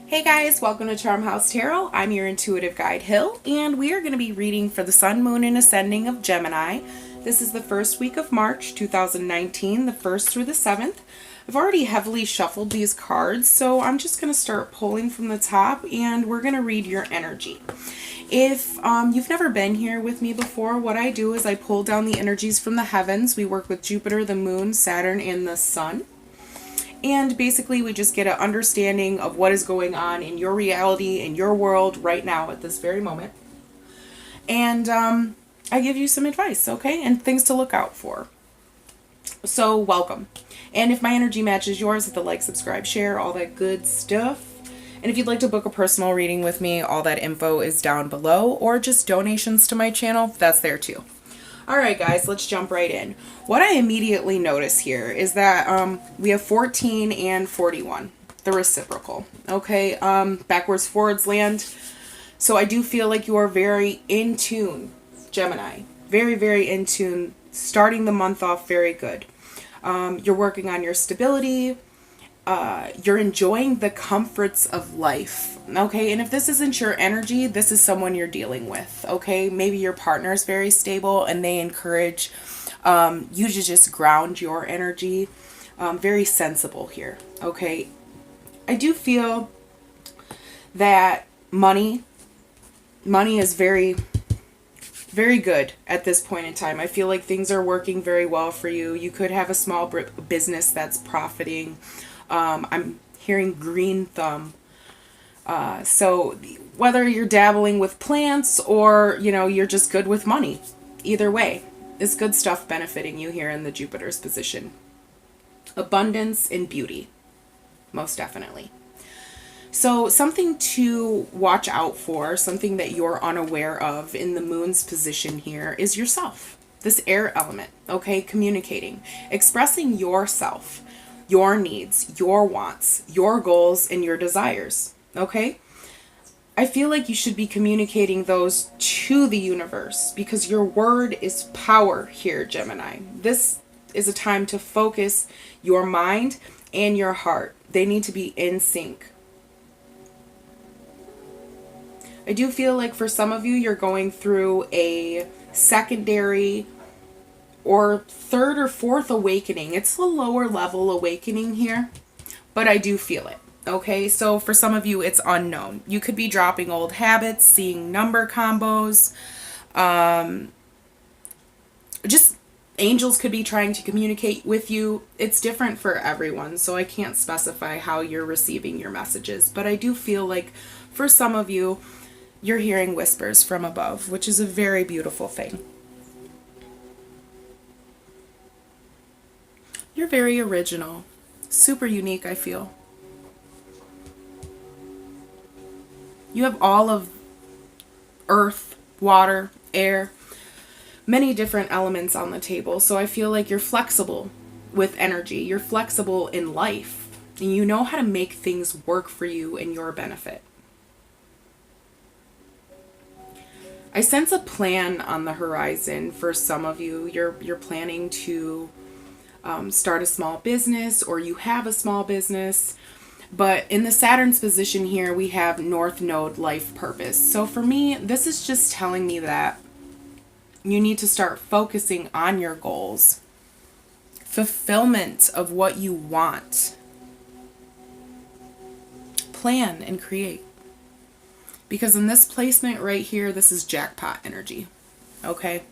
Hey guys, welcome to Charmhousetarot. I'm your intuitive guide, Hill, and we are going to be reading for the Sun, Moon, and Ascending of Gemini. This is the first week of March 2019, the 1st through the 7th. I've already heavily shuffled these cards, so I'm just going to start pulling from the top, and we're going to read your energy. If you've never been here with me before, what I do is I pull down the energies from the heavens. We work with Jupiter, the Moon, Saturn, and the Sun. And basically, we just get an understanding of what is going on in your reality, in your world right now at this very moment. And I give you some advice, okay? And things to look out for. So, welcome. And if my energy matches yours, hit the like, subscribe, share, all that good stuff. And if you'd like to book a personal reading with me, all that info is down below. Or just donations to my channel, that's there too. Alright guys, let's jump right in. What I immediately notice here is that we have 14 and 41, the reciprocal. Okay, backwards, forwards land. So I do feel like you are very in tune, Gemini. Very, very in tune. Starting the month off very good. You're working on your stability. You're enjoying the comforts of life, okay? And if this isn't your energy, this is someone you're dealing with, okay? Maybe your partner is very stable and they encourage you to just ground your energy. Very sensible here, okay? I do feel that money is very, very good at this point in time. I feel like things are working very well for you. You could have a small business that's profiting. I'm hearing green thumb. So whether you're dabbling with plants or, you're just good with money, either way, it's good stuff benefiting you here in the Jupiter's position. Abundance and beauty, most definitely. So something to watch out for, something that you're unaware of in the moon's position here is yourself. This air element, okay? Communicating, expressing yourself. Your needs, your wants, your goals, and your desires, okay? I feel like you should be communicating those to the universe because your word is power here, Gemini. This is a time to focus your mind and your heart. They need to be in sync. I do feel like for some of you, you're going through a secondary or third or fourth awakening. It's a lower level awakening here, but I do feel it. Okay, so for some of you, it's unknown. You could be dropping old habits, seeing number combos. Just angels could be trying to communicate with you. It's different for everyone, so I can't specify how you're receiving your messages. But I do feel like for some of you, you're hearing whispers from above, which is a very beautiful thing. You're very original, super unique, I feel. You have all of earth, water, air, many different elements on the table. So I feel like you're flexible with energy. You're flexible in life. And you know how to make things work for you in your benefit. I sense a plan on the horizon for some of you. You're planning to start a small business, or you have a small business. But in the Saturn's position here, we have North Node life purpose. So for me, this is just telling me that you need to start focusing on your goals, fulfillment of what you want. Plan and create. Because in this placement right here, this is jackpot energy. Okay?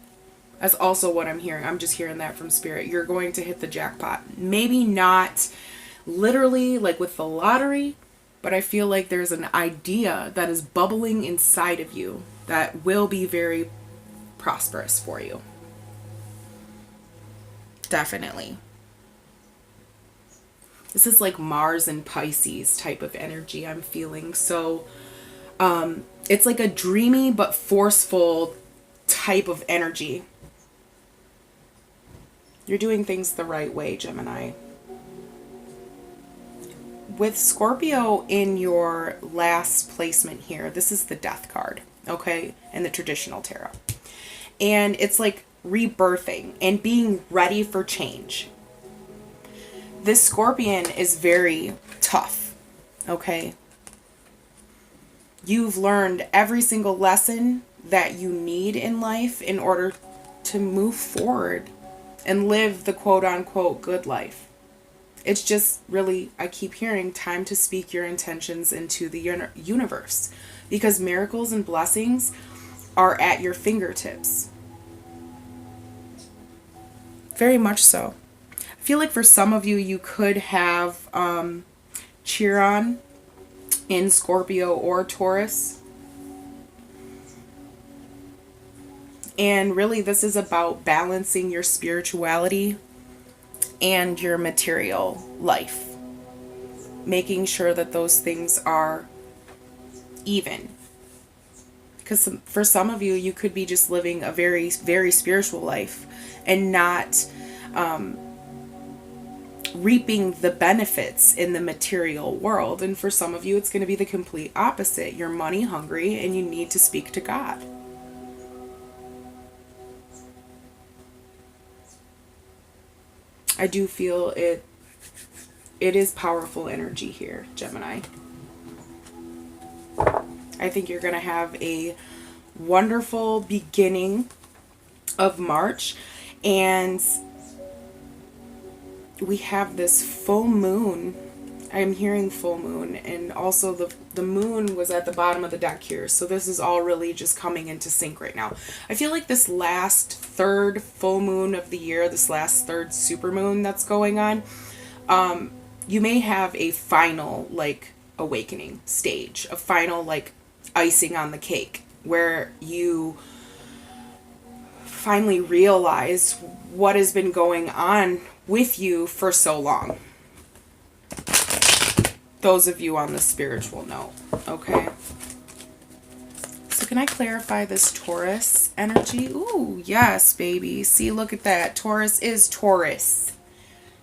That's also what I'm hearing. I'm just hearing that from Spirit. You're going to hit the jackpot. Maybe not literally like with the lottery, but I feel like there's an idea that is bubbling inside of you that will be very prosperous for you. Definitely. This is like Mars and Pisces type of energy I'm feeling. So it's like a dreamy but forceful type of energy. You're doing things the right way, Gemini. With Scorpio in your last placement here, this is the Death card, okay, in the traditional tarot. And it's like rebirthing and being ready for change. This Scorpion is very tough, okay? You've learned every single lesson that you need in life in order to move forward and live the quote unquote good life. It's just really, I keep hearing, time to speak your intentions into the universe, because miracles and blessings are at your fingertips. Very much so. I feel like for some of you, you could have Chiron in Scorpio or Taurus. And really, this is about balancing your spirituality and your material life. Making sure that those things are even. Because for some of you, you could be just living a very, very spiritual life and not reaping the benefits in the material world. And for some of you, it's going to be the complete opposite. You're money hungry and you need to speak to God. I do feel it is powerful energy here, Gemini. I think you're going to have a wonderful beginning of March, and we have this full moon. I'm hearing full moon, and also the moon was at the bottom of the deck here, so this is all really just coming into sync right now. I feel like this last third full moon of the year, this last third super moon that's going on, you may have a final like awakening stage, a final like icing on the cake, where you finally realize what has been going on with you for so long. Those of you on the spiritual note, okay? So can I clarify this Taurus energy? Ooh, yes, baby. See, look at that. Taurus is Taurus.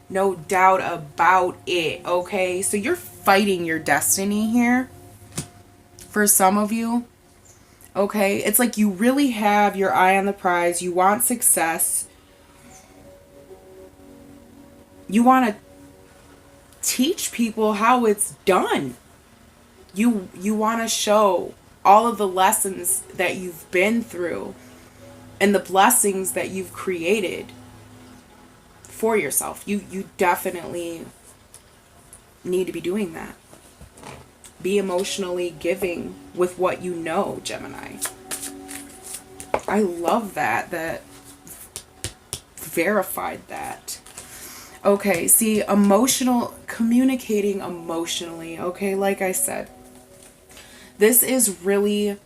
No doubt about it, okay? So you're fighting your destiny here. For some of you, okay? It's like you really have your eye on the prize. You want success. You want to teach people how it's done. You want to show all of the lessons that you've been through and the blessings that you've created for yourself. You definitely need to be doing that. Be emotionally giving with what you know, Gemini. I love that verified that. Okay, see, communicating emotionally, okay, like I said, this is really,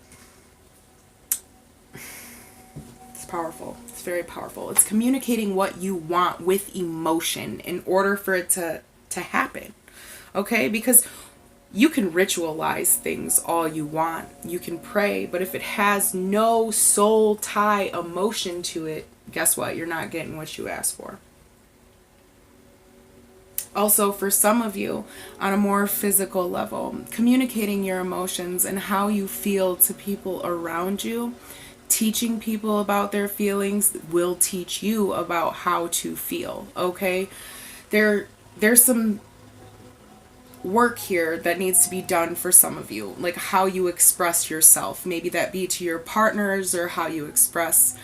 it's powerful. It's very powerful. It's communicating what you want with emotion in order for it to happen, okay? Because you can ritualize things all you want. You can pray, but if it has no soul tie emotion to it, guess what? You're not getting what you asked for. Also, for some of you, on a more physical level, communicating your emotions and how you feel to people around you, teaching people about their feelings will teach you about how to feel, okay? There's some work here that needs to be done for some of you, like how you express yourself. Maybe that be to your partners, or how you express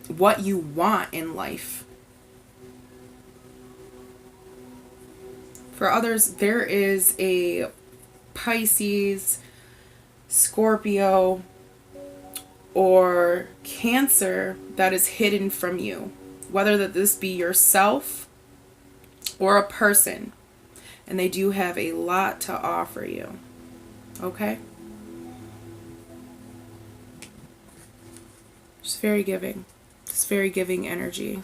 what you want in life. For others, there is a Pisces, Scorpio, or Cancer that is hidden from you. Whether that this be yourself or a person. And they do have a lot to offer you. Okay? Just very giving. Just very giving energy.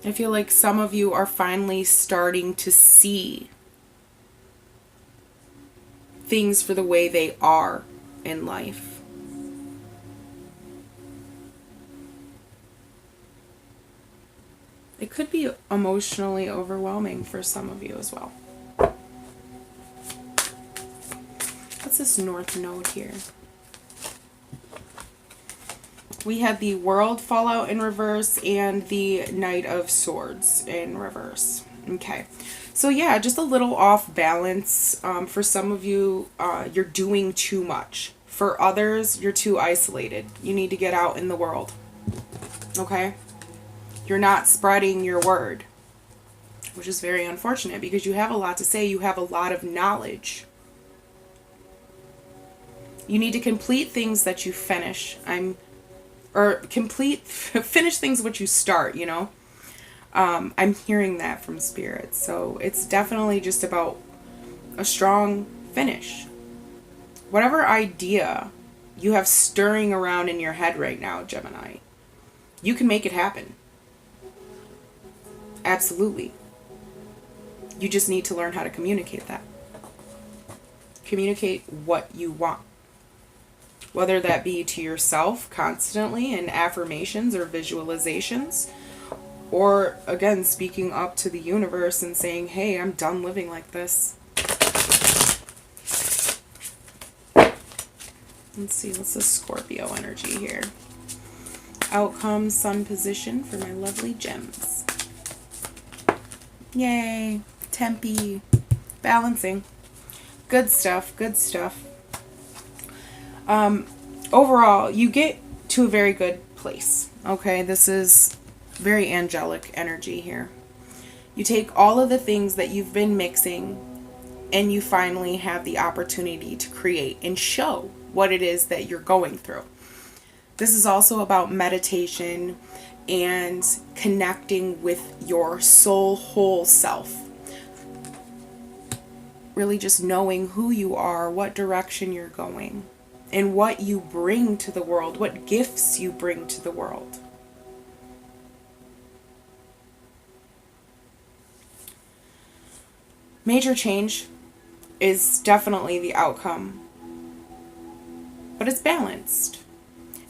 I feel like some of you are finally starting to see things for the way they are in life. It could be emotionally overwhelming for some of you as well. What's this North Node here? We had the World Fallout in reverse and the Knight of Swords in reverse. Okay. So yeah, just a little off balance. For some of you, you're doing too much. For others, you're too isolated. You need to get out in the world. Okay? You're not spreading your word, which is very unfortunate because you have a lot to say. You have a lot of knowledge. You need to complete things that you finish. Finish things what you start, you know? I'm hearing that from Spirit. So it's definitely just about a strong finish. Whatever idea you have stirring around in your head right now, Gemini, you can make it happen. Absolutely. You just need to learn how to communicate that. Communicate what you want. Whether that be to yourself constantly in affirmations or visualizations, or again, speaking up to the universe and saying, hey, I'm done living like this. Let's see, what's the Scorpio energy here? Outcome, sun position for my lovely gems. Yay, Tempe, balancing. Good stuff, good stuff. Overall, you get to a very good place. Okay, this is very angelic energy here. You take all of the things that you've been mixing and you finally have the opportunity to create and show what it is that you're going through. This is also about meditation and connecting with your soul whole self. Really just knowing who you are, what direction you're going, and what you bring to the world, what gifts you bring to the world. Major change is definitely the outcome, but it's balanced.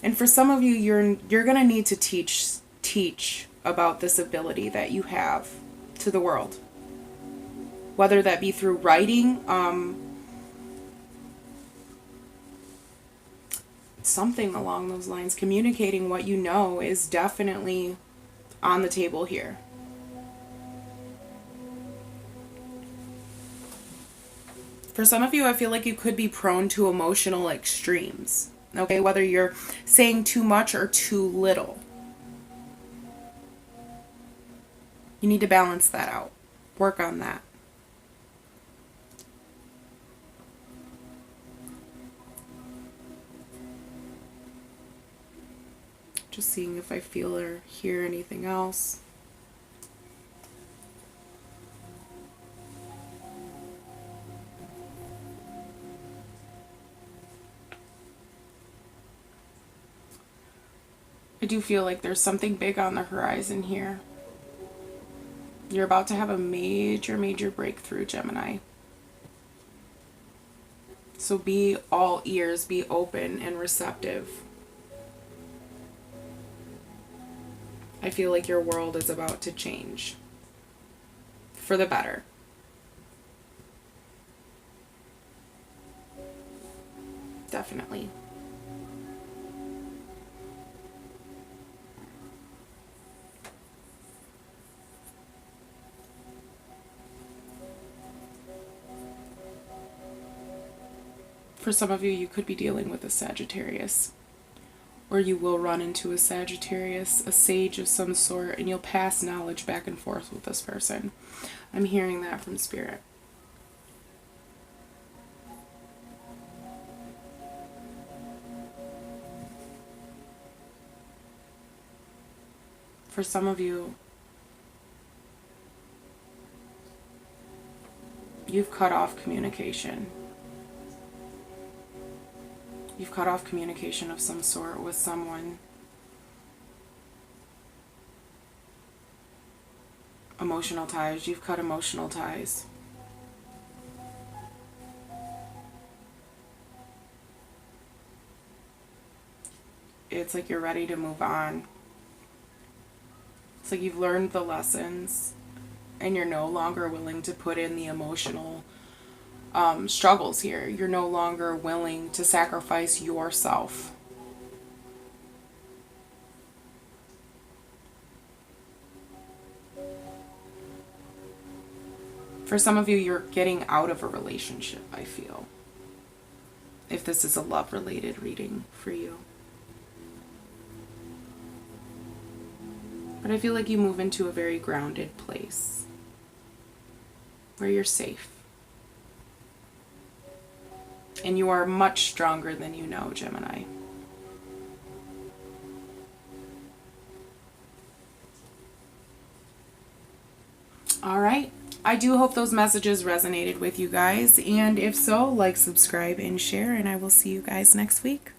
And for some of you, you're going to need to teach about this ability that you have to the world. Whether that be through writing, something along those lines. Communicating what you know is definitely on the table here. For some of you, I feel like you could be prone to emotional extremes. Okay, whether you're saying too much or too little. You need to balance that out. Work on that. Just seeing if I feel or hear anything else. I do feel like there's something big on the horizon here. You're about to have a major, major breakthrough, Gemini. So be all ears, be open and receptive. I feel like your world is about to change for the better. Definitely. For some of you, you could be dealing with a Sagittarius. Or you will run into a Sagittarius, a sage of some sort, and you'll pass knowledge back and forth with this person. I'm hearing that from Spirit. For some of you, you've cut off communication. You've cut off communication of some sort with someone. Emotional ties. You've cut emotional ties. It's like you're ready to move on. It's like you've learned the lessons and you're no longer willing to put in the emotional struggles here. You're no longer willing to sacrifice yourself. For some of you, you're getting out of a relationship, I feel. If this is a love-related reading for you. But I feel like you move into a very grounded place where you're safe. And you are much stronger than you know, Gemini. All right. I do hope those messages resonated with you guys. And if so, like, subscribe, and share. And I will see you guys next week.